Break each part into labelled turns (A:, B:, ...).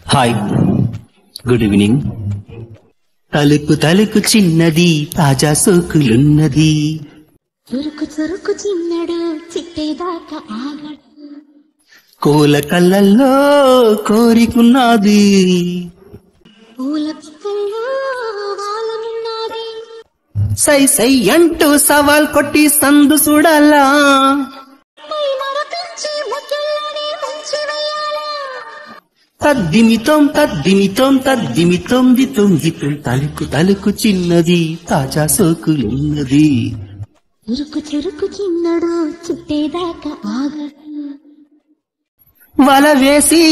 A: Hi, good evening. తలుపు తలుపు చిన్నది, తాజా సోకులున్నది.
B: చురుకు చురుకు చిన్నడు చిట్టేదాకా ఆగడు.
A: కోల కళ్ళల్లో కోరికున్నది.
B: పూల పిక్కల్లో వాలమున్నది.
A: సై సై అంటూ సవాల్ కొట్టి సందు చూడాలా.
B: పై మరపించి ముద్దుల్లోనే ముంచి వేయాలా.
A: తద్దిమితం తద్దిమితం తద్దిమితం దితం దితం. తలుకు తలుకు చిన్నది, తాజా సోకులున్నది.
B: చురుకు చురుకు చిన్నడు చిట్టేదాకా ఆగడు.
A: వల వేసి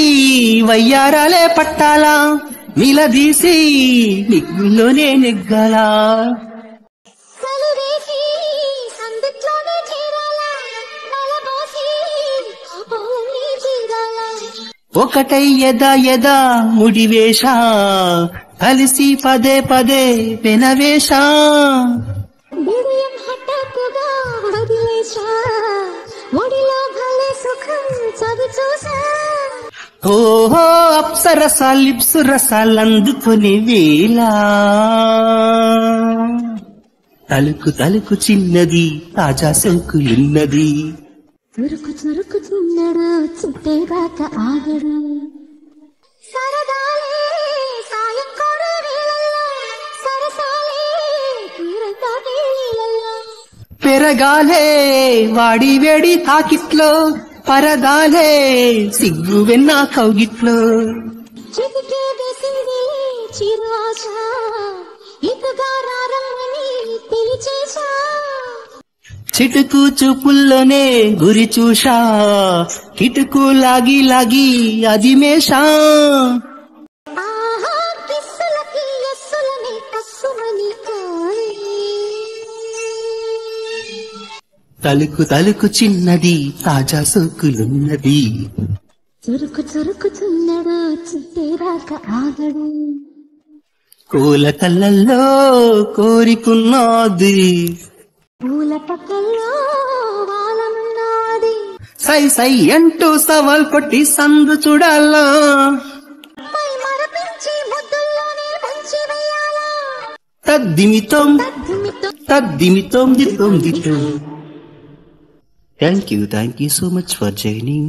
A: వయ్యారాలే పట్టాలా, నిలదీసి నిగ్గులోనే నెగ్గాలా.
B: సలువేసి సందిట్లోనే చేరాలా. నలబోసి కోపంలోనే చేరాలా.
A: ఒకటై ఎదా ఎదా ముడివేషా, కలిసి పదే పదే పెనవేషా.
B: బిడియం హఠాత్తుగా వదిలేశా. ఒడిలో భలే సుఖం చవి చూసా.
A: ఓహో అప్సరసాల్ లిప్సు రసాలందుకునే వేళ. తలుకు తలుకు చిన్నది, తాజా సోకులున్నది.
B: చురుకు చురుకు చిన్నడు చిట్టేదాకా ఆగడు. సరదాలే సాయంకాల వేళల్లో, సరసాలే తీరతానే నీళ్ళల్లో.
A: పెరగాలే వాడి వేడి తాకిట్లో, పరదాలే సిగ్గు వెన్న కౌగిట్లో.
B: చిటికే వేసింది చిరు ఆశ, ఇటుగా రారమ్మని పిలిచేశా.
A: చిటుకు చూపుల్లోనే గురి చూషా, కిటుకు లాగి లాగి అదిమేషా.
B: ఆహా కిస్సులకి ఎస్సులని కస్సుమని కాయే.
A: తలుకు తలుకు చిన్నది, తాజా సోకులున్నది.
B: చురుకు చురుకు చిన్నడు చిట్టేదాకా ఆగడు.
A: కోల కళ్ళల్లో కోరికున్నది.
B: పూల పక్కల్లో వాలమున్నది.
A: సై సై అంటూ సవాల్ కొట్టి సందు చూడాలా.
B: పై మరపించి ముద్దుల్లోనే ముంచి వేయాలా.
A: తద్దిమితం
B: తద్దిమితో
A: తద్దిమితం దితం దితం. Thank you so much for joining.